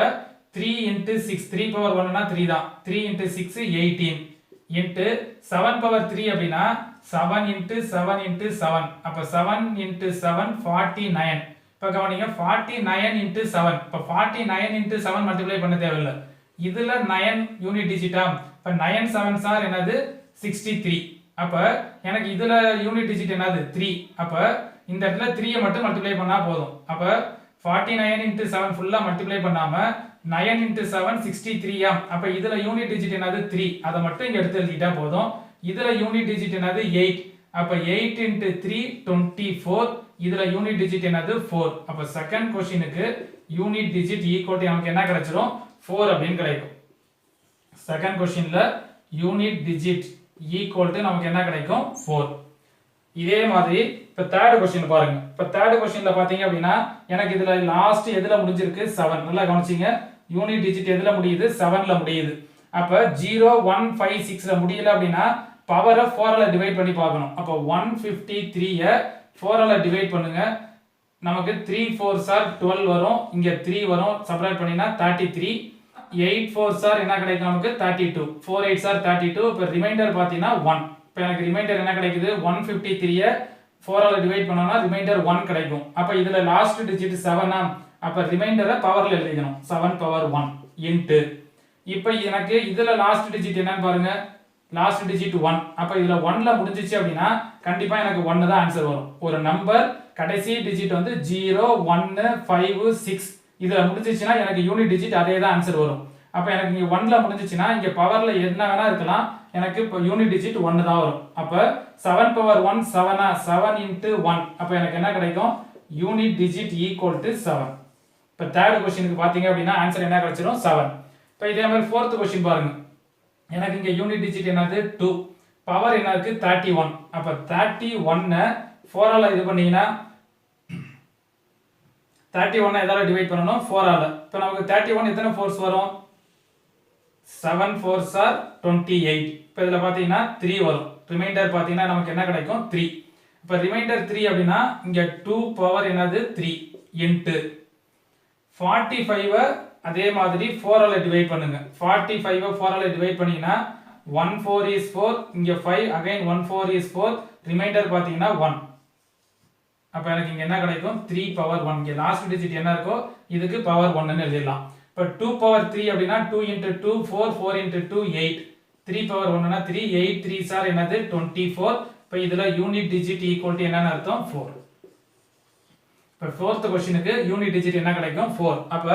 3 into 6 3 பவர் 1 னா 3 தான். 3 into 6 18 into 7 பவர் 3 அப்படினா 7 into 7 into 7. அப்ப 7 into 7 49. இப்ப கவனிங்க 49 into 7. இப்ப 49 into 7 மல்டிப்ளை பண்ண தேவையில்லை. இதுல 9 யூனிட் டிஜிட்டா. இப்ப 9 7s are என்னது 63. அப்ப எனக்கு இதுல யூனிட் டிஜிட் என்னது 3. அப்ப இந்த இடத்துல 3 ஐ மட்டும் மல்டிப்ளை பண்ணா போதும். அப்ப 49 into 7 ஃபுல்லா மல்டிப்ளை பண்ணாம 9 into 7 63 ஆம். அப்ப இதுல யூனிட் டிஜிட் என்னது 3. அத மட்டும் இங்க எடுத்து எழுதிட்டா போதும். இதுல யூனிட் டிஜிட் என்னது 8. அப்ப 8 into 3 24. இதுல யூனிட் டிஜிட் என்னது 4. அப்ப செகண்ட் क्वेश्चनக்கு யூனிட் டிஜிட் ஈக்குவல் டு நமக்கு என்ன கிடைச்சிரும் 4 அப்படினு கிடைக்கும். செகண்ட் क्वेश्चनல யூனிட் டிஜிட் ஈக்குவல் டு நமக்கு என்ன கிடைக்கும் 4. இதே மாதிரி இப்ப தேர்ட் क्वेश्चन பாருங்க. இப்ப தேர்ட் क्वेश्चनல பாத்தீங்க அப்படினா எனக்கு இதுல லாஸ்ட் எதுல முடிஞ்சிருக்கு 7. நல்லா கவனிச்சீங்க. யூனிட் டிஜிட் எதுல முடியுது 7ல முடியுது. அப்ப 0 1 5 6ல முடியல அப்படினா பவரை 4 ஆல டிவைட் பண்ணி பார்க்கணும். அப்ப 153 ஐ 4 ஆல டிவைட் பண்ணுங்க. நமக்கு 3 4s are 12 வரும். இங்க 3 வரும். சப்ட்ராக்ட் பண்ணினா 33. 8 4s are என்ன கிடைக்கும் நமக்கு 32. 4 8s are 32. இப்ப ரிமைண்டர் பாத்தீங்கன்னா 1. இப்ப எனக்கு ரிமைண்டர் என்ன கிடைக்குது 153 ஐ 4 ஆல டிவைட் பண்ணோம்னா ரிமைண்டர் 1 கிடைக்கும். அப்ப இதுல லாஸ்ட் டிஜிட் 7 ஆம். அப்ப ரிமைண்டரை பவர்ல எழுதிக்கணும். 7 பவர் 1 இன்டு இப்போ எனக்கு இதுல லாஸ்ட் டிஜிட் என்னன்னு பாருங்க. Last digit 1. அப்ப இதுல 1ல முடிஞ்சிச்சு அப்படினா கண்டிப்பா எனக்கு 1 தான் ஆன்சர் வரும். ஒரு நம்பர் கடைசி டிஜிட் வந்து 0 1 5 6 இதுல முடிஞ்சிச்சுனா எனக்கு யூனிட் டிஜிட் அதே தான் ஆன்சர் வரும். அப்ப எனக்கு இங்க 1ல முடிஞ்சிச்சுனா இங்க பவர்ல என்ன வேணா இருக்கலாம். எனக்கு இப்ப யூனிட் டிஜிட் 1 தான் வரும். அப்ப 7 பவர் 1 7 7 into 1. அப்ப எனக்கு என்ன கிடைக்கும் யூனிட் டிஜிட் ஈக்குவல் டு 7. இப்ப தேர்ட் क्वेश्चनக்கு பாத்தீங்க அப்படினா ஆன்சர் என்ன கிடைச்சிரும் 7. இப்ப இதே மாதிரி ஃபோர்த் क्वेश्चन பாருங்க. எனக்கு இங்க யூனிட் டிஜிட் என்னது 2. பவர் என்ன இருக்கு 31. அப்ப 31 ஐ 4 ஆல இது பண்ணீங்கனா 31 எதால டிவைட் பண்ணனும் 4 ஆல. இப்ப நமக்கு 31 எத்தனை 4s வரும் 7 4s are 28. இப்ப இதுல பாத்தீங்கன்னா 3 வரும். ரிமைண்டர் பாத்தீங்கன்னா நமக்கு என்ன கிடைக்கும் 3. இப்ப ரிமைண்டர் 3 அப்படினா இங்க 2 பவர் என்னது 3 இன்டு 45 அதே மாதிரி 4 ஆல டிவைட் பண்ணுங்க. 45 4 ஆல டிவைட் பண்ணீங்கன்னா 1 4 is 4. இங்க 5 again 1 4 is 4. ரிமைண்டர் பாத்தீங்கன்னா 1. அப்ப எனக்கு இங்க என்ன கிடைக்கும் 3 பவர் 1. இங்க லாஸ்ட் டிஜிட் என்ன இருக்கோ இதுக்கு பவர் 1 ன்னு எழுதிடலாம். இப்ப 2 பவர் 3 அப்படினா 2 into 2 4 4 into 2 8. 3 பவர் 1 னா 3 8 3s are என்னது 24. இப்ப இதுல யூனிட் டிஜிட் ஈக்குவல் டு என்னன்னு அர்த்தம் 4. இப்ப fourth क्वेश्चनக்கு யூனிட் டிஜிட் என்ன கிடைக்கும் 4. அப்ப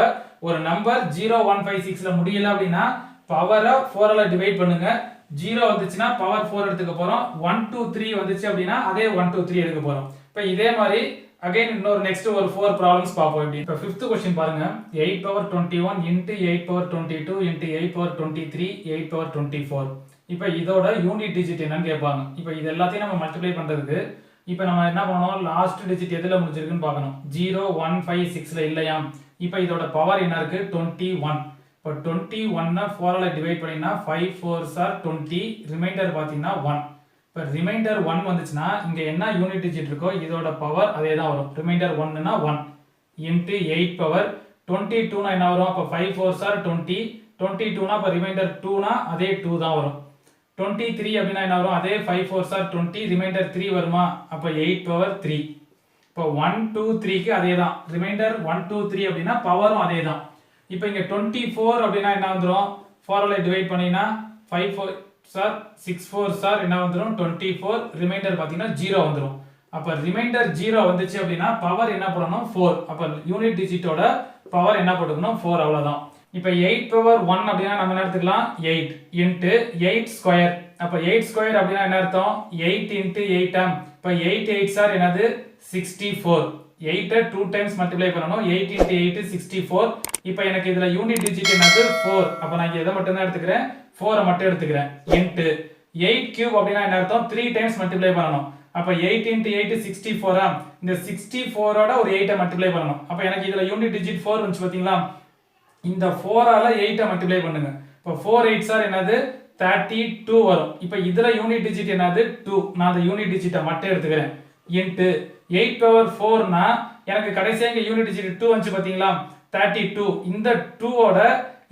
ஒரு நம்பர் 0 1 5 6ல முடியல அப்படினா பவரை 4 ஆல டிவைட் பண்ணுங்க. 0 வந்துச்சுனா பவர் 4 எடுத்துக்க போறோம். 1 2 3 வந்துச்சு அப்படினா அதே 1 2 3 எடுக்க போறோம். இப்ப இதே மாதிரி again இன்னொரு நெக்ஸ்ட் ஒரு 4 ப்ராப்ளம்ஸ் பாப்போம் எப்படி. இப்ப 5th क्वेश्चन பாருங்க. 8 power 21 into 8 power 22 into 8 power 23 8 power 24. இப்ப இதோட யூனிட் டிஜிட் என்னன்னு கேட்பாங்க. இப்ப இது எல்லாத்தையும் நம்ம மல்டிப்ளை பண்றதுக்கு இப்ப நம்ம என்ன பண்ணனும் லாஸ்ட் டிஜிட் எதுல முடிஞ்சிருக்குன்னு பார்க்கணும். 0 1 5 6ல இல்லையாம். இப்ப இதோட பவர் என்ன இருக்கு 21. இப்ப 21 ஐ 4 ஆல டிவைட் பண்ணினா 5 4s are 20. ரிமைண்டர் பாத்தீங்கன்னா 1. இப்ப ரிமைண்டர் 1 வந்துச்சுனா இங்க என்ன யூனிட் டிஜிட் இருக்கோ இதோட பவர் அதே தான் வரும். ரிமைண்டர் 1 னா 1 into 8 பவர் 22 னா என்ன வரும். அப்ப 5 4s are 20. 22 னா அப்ப ரிமைண்டர் 2 னா அதே 2 தான் வரும். 23 அப்படினா என்ன வரும் அதே 5 4s are 20. ரிமைண்டர் 3 வருமா. அப்ப 8 பவர் 3. இப்ப 1 2 3 க்கு அதே தான். ரிமைண்டர் 1 2 3 அப்படினா பவரும் அதே தான். இப்போ இங்க 24 அப்படினா என்ன வந்துரும் 4 ஆல டிவைட் பண்ணினா 5 4s are 6 4s are என்ன வந்துரும் 24. ரிமைண்டர் பாத்தீங்கன்னா 0 வந்துரும். அப்ப ரிமைண்டர் 0 வந்துச்சு அப்படினா பவர் என்ன போடணும் 4. அப்ப யூனிட் டிஜிட்டோட பவர் என்ன போட்டுக்கணும் 4 அவ்வளவுதான். இப்ப 8 பவர் 1 அப்படினா நம்ம என்ன எடுத்துக்கலாம் 8 into 8 ஸ்கொயர். அப்ப 8 ஸ்கொயர் அப்படினா என்ன அர்த்தம் 8 into 8 ஆம். இப்ப 8 8s are என்னது 64. 8 2 டைம்ஸ் மல்டிப்ளை பண்ணனும். 8 into 8 is 64. இப்போ எனக்கு இதுல யூனிட் டிஜிட் என்னது 4. அப்ப நான் இங்க எதை மட்டும் தான் எடுத்துக்கிறேன் 4 மட்டும் எடுத்துக்கிறேன். into 8 கியூப் அப்படினா என்ன அர்த்தம் 3 டைம்ஸ் மல்டிப்ளை பண்ணனும். அப்ப 8 into 8 64 இந்த 64 ஓட ஒரு 8 மல்டிப்ளை பண்ணணும். அப்ப எனக்கு இதுல யூனிட் டிஜிட் 4 வந்துச்சு பாத்தீங்களா, இந்த 4 ஆல 8 மல்டிப்ளை பண்ணுங்க. இப்ப 4 8s ஆர் என்னது 32 வரும். இப்ப இதுல யூனிட் டிஜிட் என்னது 2. நான் அந்த யூனிட் டிஜிட்டை மட்டும் எடுத்துக்கிறேன். இன்டு 8 பவர் 4 னா எனக்கு கடைசியா இங்க யூனிட் டிஜிட் 2 வந்துச்சு பாத்தீங்களா 32. இந்த 2 ஓட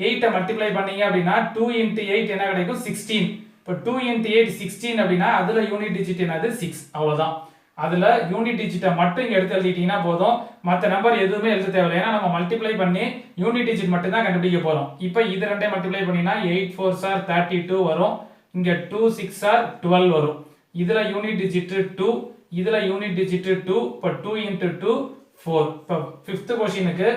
8 மல்டிப்ளை பண்ணீங்க அப்படினா 2 into 8 என்ன கிடைக்கும் 16. இப்ப 2 into 8 16 அப்படினா அதுல யூனிட் டிஜிட் என்னது 6. அவ்வளவுதான். அதுல யூனிட் டிஜிட்டை மட்டும் இங்க எடுத்து எழுதிட்டீங்கன்னா போதும். மத்த நம்பர் எதுவுமே எழுத தேவையில்லை. ஏன்னா நம்ம மல்டிப்ளை பண்ணி யூனிட் டிஜிட் மட்டும் தான் கண்டுபிடிக்க போறோம். இப்போ இது ரெண்டையும் மல்டிப்ளை பண்ணினா 8 4s are 32 வரும். இங்க 2 6 are 12 வரும். இதுல யூனிட் டிஜிட் 2, இதுல யூனிட் டிஜிட் 2. இப்ப 2 into 2 4. இப்ப 5th क्वेश्चनக்கு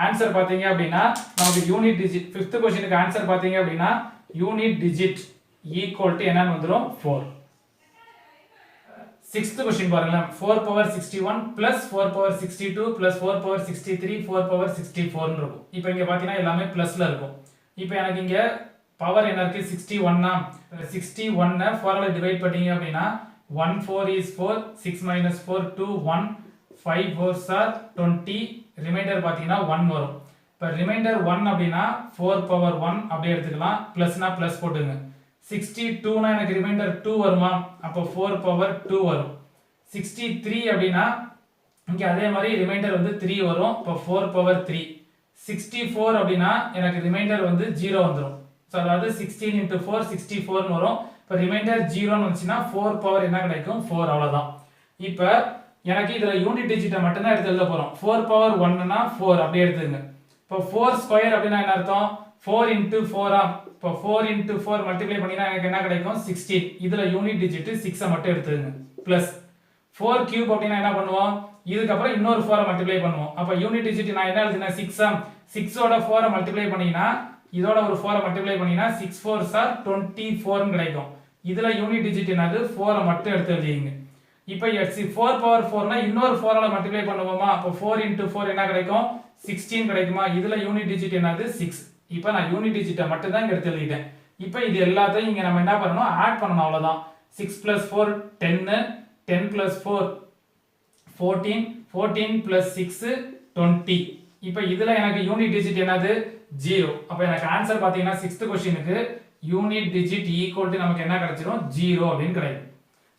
ஆன்சர் பாத்தீங்க அப்படினா நமக்கு யூனிட் டிஜிட் 5th क्वेश्चनக்கு ஆன்சர் பாத்தீங்க அப்படினா யூனிட் டிஜிட் ஈக்குவல் டு என்னன்னு வந்துரும் 4. 6th क्वेश्चन பாருங்க 4 power 61 plus 4 power 62 plus 4 power 63 4 power 64 ன்னு இருக்கும். இப்போ இங்க பாத்தீங்கன்னா எல்லாமே பிளஸ்ல இருக்கும். இப்போ எனக்கு இங்க பவர் என்ன இருக்கு 61 னா 61 ன 4 ஆல டிவைட் பண்ணீங்க அப்படினா 1 4 is 4 6 minus 4 2 1 5 4s are 20 reminder பாத்தீங்கன்னா 1 வரும். இப்போ ரிமைண்டர் 1 அப்படினா 4 power 1 அப்படியே எடுத்துக்கலாம். பிளஸ்னா பிளஸ் போடுங்க. 62 னா எனக்கு ரிமைண்டர் 2 வருமா, அப்ப 4 பவர் 2 வரும். 63 அப்படினா இங்க அதே மாதிரி ரிமைண்டர் வந்து 3 வரும். அப்ப 4 பவர் 3. 64 அப்படினா எனக்கு ரிமைண்டர் வந்து 0 வந்துரும். சோ அதாவது 16 into 4 64 ன்னு வரும். இப்ப ரிமைண்டர் 0 ன்னு வந்துச்சுனா 4 பவர் என்ன கிடைக்கும் 4 அவ்வளவுதான். இப்ப எனக்கு இதுல யூனிட் டிஜிட்டை மட்டும் தான் எடுத்து எழுத போறோம். 4 பவர் 1 னா 4 அப்படியே எடுத்துங்க. இப்ப 4 ஸ்கொயர் அப்படினா என்ன அர்த்தம் 4 into 4 இப்போ 4 into 4 மல்டிப்ளை பண்ணினா எனக்கு என்ன கிடைக்கும் 16. இதுல யூனிட் டிஜிட் 6 மட்டும் எடுத்துங்க. பிளஸ் 4 கியூப் அப்படினா என்ன பண்ணுவோம், இதுக்கு அப்புறம் இன்னொரு 4 மல்டிப்ளை பண்ணுவோம். அப்ப யூனிட் டிஜிட் நான் என்ன எழுதுனேன் 6 ஓட 4 மல்டிப்ளை பண்ணீனா இதோட ஒரு 4 மல்டிப்ளை பண்ணீனா 6 4s are 24 ன்னு கிடைக்கும். இதுல யூனிட் டிஜிட் என்னது 4 மட்டும் எடுத்து எழுதிங்க. இப்போ 4 பவர் 4 னா இன்னொரு 4 ஆல மல்டிப்ளை பண்ணுவோமா, அப்ப 4 into 4 என்ன கிடைக்கும் 16 கிடைக்குமா. இதுல யூனிட் டிஜிட் என்னது 6. இப்போ நான் யூனிட் டிஜிட்டை மட்டும் தான் எடுத்து எழுதிட்டேன். இப்போ இது எல்லாத்தையும் இங்க நம்ம என்ன பண்ணனும் ஆட் பண்ணனும் அவ்வளவுதான். 6 plus 4 10 10 plus 4 14 14 plus 6 20. இப்போ இதுல எனக்கு யூனிட் டிஜிட் என்னது 0. அப்ப எனக்கு ஆன்சர் பாத்தீங்கன்னா 6th क्वेश्चनக்கு யூனிட் டிஜிட் ஈக்குவல் டு நமக்கு என்ன கிடைச்சிரும் 0 அப்படினு கிடைக்கும்.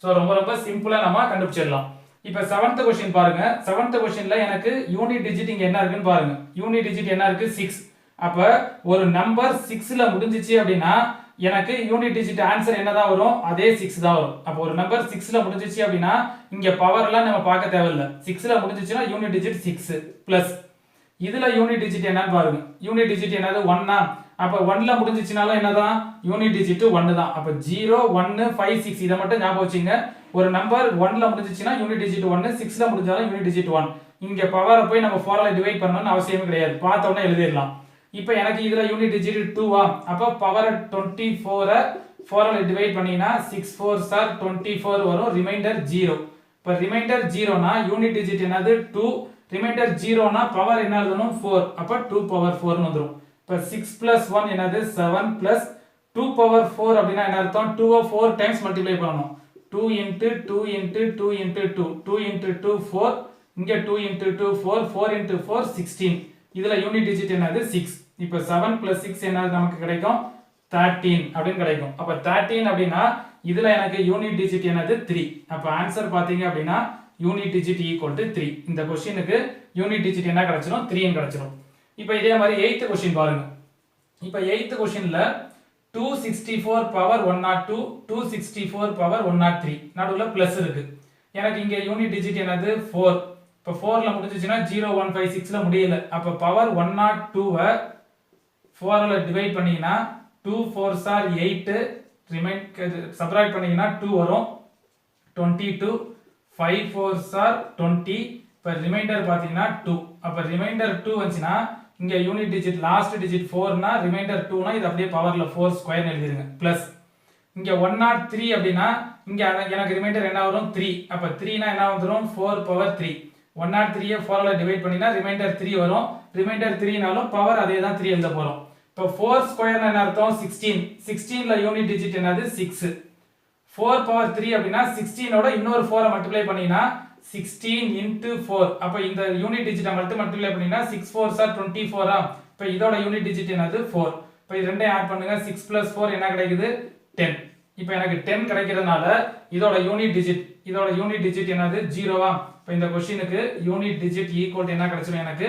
சோ ரொம்ப ரொம்ப சிம்பிளா நம்ம கண்டுபிடிச்சிடலாம். இப்போ 7th क्वेश्चन பாருங்க. 7th क्वेश्चनல எனக்கு யூனிட் டிஜிட் இங்க என்ன இருக்குன்னு பாருங்க. யூனிட் டிஜிட் என்ன இருக்கு 6. அப்ப ஒரு நம்பர் 6ல முடிஞ்சிச்சு அப்படினா எனக்கு யூனிட் டிஜிட் ஆன்சர் என்னதான் வரும் அதே 6 தான் வரும். அப்ப ஒரு நம்பர் 6ல முடிஞ்சிச்சு அப்படினா இங்க பவர்லாம் நம்ம பார்க்க தேவையில்லை. 6ல முடிஞ்சிச்சுனா யூனிட் டிஜிட் 6 பிளஸ் இதுல யூனிட் டிஜிட் என்னன்னு பாருங்க. யூனிட் டிஜிட் என்னது 1 னா அப்ப 1ல முடிஞ்சிச்சுனாலும் என்னதான் யூனிட் டிஜிட் 1 தான். அப்ப 0 1 5 6 இத மட்டும் ஞாபகம் வச்சுங்க. ஒரு நம்பர் 1ல முடிஞ்சிச்சுனா யூனிட் டிஜிட் 1 6ல முடிஞ்சாலும் யூனிட் டிஜிட் 1. இங்க பவரை போய் நம்ம 4 ஆல டிவைட் பண்ணனும்னு அவசியமே கிடையாது. பார்த்த உடனே எழுதிடலாம். இப்போ எனக்கு இதுல யூனிட் டிஜிட் 2 அப்ப பவர் 24 4 ஆல டிவைட் பண்ணினா 6 4s are 24 வரும். ரிமைண்டர் 0. இப்ப ரிமைண்டர் 0 னா யூனிட் டிஜிட் என்னது 2. ரிமைண்டர் 0 னா பவர் என்ன எழுதணும் 4. அப்ப 2 பவர் 4 ன்னு வந்துரும். இப்ப 6 plus 1 என்னது 7 plus 2 power 4 அப்படினா என்ன அர்த்தம் 2 ஐ 4 டைம்ஸ் மல்டிப்ளை பண்ணனும். 2 into 2 into 2 into 2 2 into 2 4 இங்க 2 into 2 4 4 into 4 16. இதுல யூனிட் டிஜிட் என்னது 6. இப்போ 7 plus 6 என்னது நமக்கு கிடைக்கும் 13 அப்படினு கிடைக்கும். அப்ப 13 அப்படினா இதுல எனக்கு யூனிட் டிஜிட் என்னது 3. அப்ப ஆன்சர் பாத்தீங்க அப்படினா யூனிட் டிஜிட் ஈக்குவல் டு 3. இந்த क्वेश्चनக்கு யூனிட் டிஜிட் என்ன கிடைச்சிரும் 3 ன்னு கிடைச்சிரும். இப்போ இதே மாதிரி 8th क्वेश्चन பாருங்க. இப்போ 8th क्वेश्चनல 264 பவர் 102 264 பவர் 103 நடுவுல பிளஸ் இருக்கு. எனக்கு இங்க யூனிட் டிஜிட் என்னது 4. இப்போ 4ல முடிஞ்சிச்சுனா 0 1 5 6ல முடியல. அப்ப பவர் 102 4 ஆல டிவைட் பண்ணீங்கன்னா 2 4s are 8 சப்ட்ராக்ட் பண்ணீங்கன்னா 2 வரும். 22 5 4s are 20. இப்ப ரிமைண்டர் பாத்தீங்கன்னா 2. அப்ப ரிமைண்டர் 2 வந்துச்சுனா இங்க யூனிட் டிஜிட் லாஸ்ட் டிஜிட் 4 னா ரிமைண்டர் 2 னா இது அப்படியே பவர்ல 4 ஸ்கொயர் எழுதிருங்க. பிளஸ் இங்க 103 அப்படினா இங்க எனக்கு ரிமைண்டர் என்ன வரும் 3. அப்ப 3 னா என்ன வந்துரும் 4 பவர் 3. 103 ஐ 4 ஆல டிவைட் பண்ணினா ரிமைண்டர் 3 வரும். ரிமைண்டர் 3 னாலும் பவர் அதே தான் 3 எழுத போறோம். இப்போ 4 ஸ்கொயர் என்ன அர்த்தம் 16. 16ல யூனிட் டிஜிட் என்னது 6. 4 பவர் 3 அப்படின்னா 16 ஓட இன்னொரு 4 மல்டிப்ளை பண்ணீங்கன்னா 16 into 4. அப்ப இந்த யூனிட் டிஜிட்டை மட்டும் மல்டிப்ளை பண்ணீங்கன்னா 6 4s are 24 ஆ. இப்ப இதோட யூனிட் டிஜிட் என்னது 4. இப்ப இது ரெண்டையும் ஆட் பண்ணுங்க 6 plus 4 என்ன கிடைக்குது 10. இப்போ எனக்கு 10 கிடைக்கிறதுனால இதோட யூனிட் டிஜிட் என்னது 0 ஆ. இப்போ இந்த क्वेश्चनக்கு யூனிட் டிஜிட் ஈக்குவல் என்ன கிடைச்சிரும் எனக்கு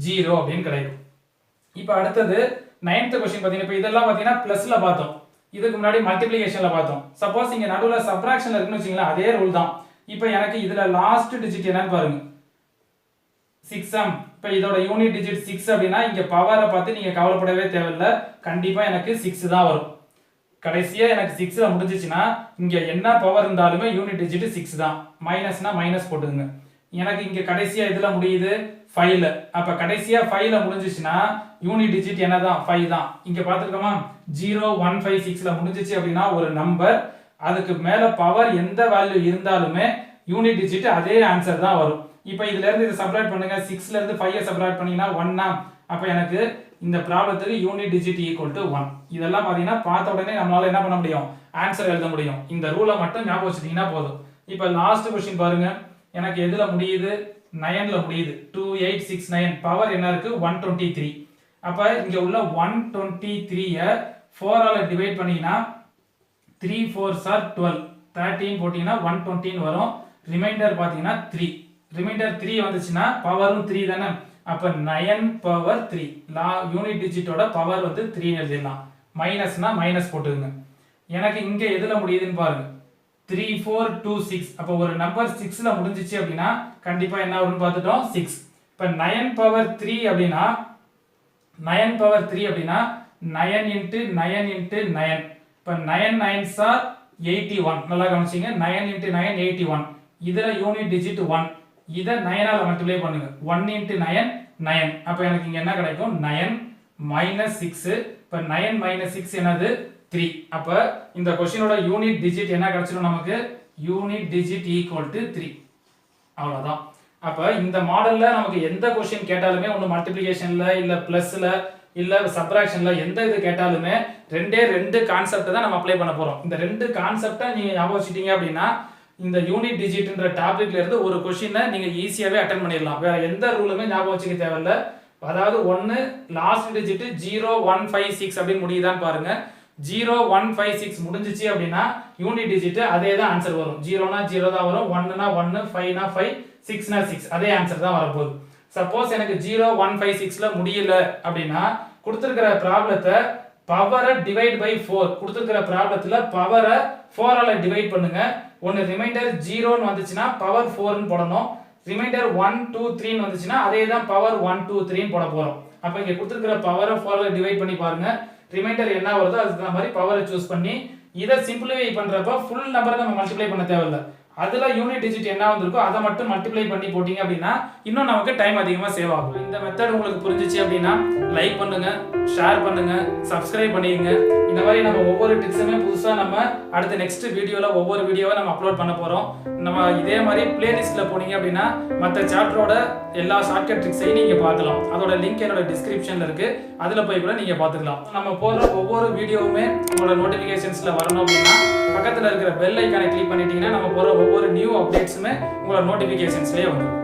0 அப்படினு கிடைக்கும். இப்போ அடுத்தது 9th क्वेश्चन பாத்தீங்கன்னா இப்போ இதெல்லாம் பாத்தீங்கன்னா பிளஸ்ல பார்த்தோம். இதுக்கு முன்னாடி மல்டிப்ளிகேஷன்ல பார்த்தோம். சப்போஸ் இங்க நடுவுல சப்ட்ராக்ஷன்ல இருக்குன்னு வெச்சீங்களா அதே ரூல் தான். இப்போ எனக்கு இதுல லாஸ்ட் டிஜிட் என்னன்னு பாருங்க 6m. இப்போ இதோட யூனிட் டிஜிட் 6 அப்படினா இங்க பவரை பார்த்து நீங்க கவலைப்படவே தேவையில்லை. கண்டிப்பா எனக்கு 6 தான் வரும். கடைசியா எனக்கு 6ல முடிஞ்சிச்சுனா இங்க என்ன பவர் இருந்தாலுமே யூனிட் டிஜிட் 6 தான். மைனஸ்னா மைனஸ் போட்டுங்க. எனக்கு இங்க கடைசியா இதுல முடியுது 5ல. அப்ப கடைசியா 5ல முடிஞ்சிச்சுனா யூனிட் டிஜிட் என்னதான் 5 தான். இங்க பாத்துக்கோமா 0 1 5 6ல முடிஞ்சிச்சு அப்படினா ஒரு நம்பர் அதுக்கு மேல பவர் எந்த வேல்யூ இருந்தாலுமே யூனிட் டிஜிட் அதே ஆன்சர் தான் வரும். இப்போ இதுல இருந்து இத சப்ட்ராக்ட் பண்ணுங்க 6ல இருந்து 5 சப்ட்ராக்ட் பண்ணீங்கன்னா 1 ஆ. அப்ப எனக்கு இந்த ப்ராப்ளத்துக்கு யூனிட் டிஜிட் ஈக்குவல் டு 1. இதெல்லாம் பாத்தீங்கன்னா பார்த்த உடனே நம்மளால என்ன பண்ண முடியும் ஆன்சர் எழுத முடியும். இந்த ரூலை மட்டும் ஞாபகம் வச்சிட்டீங்கன்னா போதும். இப்போ லாஸ்ட் क्वेश्चन பாருங்க எனக்கு எதுல முடியுது 9ல முடியுது 2869 பவர் என்ன இருக்கு 123. அப்ப இங்க உள்ள 123 4 ஆல டிவைட் பண்ணீங்கன்னா 3 4s are 12 13 போட்டீங்கன்னா 120 வரும். ரிமைண்டர் பாத்தீங்கன்னா 3. ரிமைண்டர் 3 வந்துச்சுன்னா பவரும் 3 தானே. அப்ப 9 பவர் 3 யூனிட் டிஜிட்டோட பவர் வந்து 3 எழுதிடலாம். மைனஸ்னா மைனஸ் போட்டுங்க. எனக்கு இங்க எதுல முடியுதுன்னு பாருங்க 3 4 2 6. அப்ப ஒரு நம்பர் 6ல முடிஞ்சிச்சு அப்படின்னா கண்டிப்பா என்ன வரும்னு பார்த்துட்டோம் 6. இப்ப 9 பவர் 3 அப்படின்னா 9 into 9 into 9. இப்ப 9 9s are 81. நல்லா கவனிச்சீங்க 9 into 9 81. இதுல யூனிட் டிஜிட் 1. இத 9 ஆல மல்டிப்ளை பண்ணுங்க 1 into 9 9. அப்ப எனக்கு இங்க என்ன கிடைக்கும் 9 minus 6. இப்ப 9 minus 6 என்னது 3. அப்ப இந்த क्वेश्चनோட யூனிட் டிஜிட் என்ன கிடைச்சிரும் நமக்கு யூனிட் டிஜிட் ஈக்குவல் டு 3. அவ்வளவுதான். அப்ப இந்த மாடல்ல நமக்கு எந்த क्वेश्चन கேட்டாலுமே ஒன்னு மல்டிப்ளிகேஷன்ல இல்ல பிளஸ்ல இல்ல சப்ட்ராக்ஷன்ல எந்த இது கேட்டாலுமே ரெண்டு கான்செப்ட் தான் நம்ம அப்ளை பண்ண போறோம். இந்த ரெண்டு கான்செப்ட்டை நீங்க ஞாபகம் வச்சிட்டீங்க அப்படினா இந்த யூனிட் டிஜிட்ன்ற டாபிக்ல இருந்து ஒரு क्वेश्चन நீங்க ஈஸியாவே அட்டெண்ட் பண்ணிடலாம். வேற எந்த ரூலுமே ஞாபகம் வச்சுக்க தேவையில்லை. அதாவது ஒன்னு லாஸ்ட் டிஜிட் 0 1 5 6 அப்படி முடியுதான்னு பாருங்க. 0 1 5 6 முடிஞ்சிச்சு அப்படினா யூனிட் டிஜிட் அதே தான் ஆன்சர் வரும். 0 னா 0 தான் வரும், 1 னா 1, 5 னா 5, 6 னா 6 அதே ஆன்சர் தான் வரப்போகுது. சப்போஸ் எனக்கு 0 1 5 6ல முடியல அப்படினா கொடுத்திருக்கிற ப்ராப்ளத்தை பவரை டிவைட் பை 4 கொடுத்திருக்கிற ப்ராப்ளத்துல பவரை 4 ஆல டிவைட் பண்ணுங்க. ஒன்னு ரிமைண்டர் 0 ன்னு வந்துச்சுனா பவர் 4 ன்னு போடணும். ரிமைண்டர் 1 2 3 ன்னு வந்துச்சுனா அதே தான் பவர் 1 2 3 ன்னு போட போறோம். அப்ப இங்க கொடுத்திருக்கிற பவரை 4 ஆல டிவைட் பண்ணி பாருங்க. ரிமைண்டர் என்ன வருதோ அதுக்கு மாதிரி பவரை சூஸ் பண்ணி இத சிம்பிளிஃபை பண்றப்ப ஃபுல் நம்பரை நம்ம மல்டிப்ளை பண்ண தேவையில்லை. அதுல யூனிட் டிஜிட் என்ன வந்திருக்கோ அதை மட்டும் மல்டிப்ளை பண்ணி போட்டீங்க அப்படின்னா இன்னும் நமக்கு டைம் அதிகமா சேவ் ஆகும். இந்த மெத்தட் உங்களுக்கு புரிஞ்சிச்சு அப்படின்னா லைக் பண்ணுங்க, ஷேர் பண்ணுங்க, சப்ஸ்கிரைப் பண்ணிடுங்க. இந்த மாதிரி நம்ம ஒவ்வொரு டிப்ஸுமே புதுசா நம்ம அடுத்த நெக்ஸ்ட் வீடியோல ஒவ்வொரு வீடியோவை நம்ம அப்லோட் பண்ண போறோம். நம்ம இதே மாதிரி பிளேலிஸ்ட்ல போனீங்க அப்படின்னா மற்ற சாப்டரோட எல்லா ஷார்ட்கட் ட்ரிக்ஸையும் நீங்க பார்க்கலாம். அதோட லிங்க் என்னோட டிஸ்கிரிப்ஷன்ல இருக்கு. அதுல போய் கூட நீங்க பார்த்துக்கலாம். நம்ம போடுற ஒவ்வொரு வீடியோவுமே உங்களோட நோட்டிபிகேஷன்ஸ்ல வரணும் அப்படின்னா பக்கத்துல இருக்கிற பெல் ஐகானை கிளிக் பண்ணிட்டீங்கன்னா நம்ம போற ஒவ்வொரு நியூ அப்டேட்ஸுமே உங்களோட நோட்டிபிகேஷன்ஸ்லயே வந்துடும்.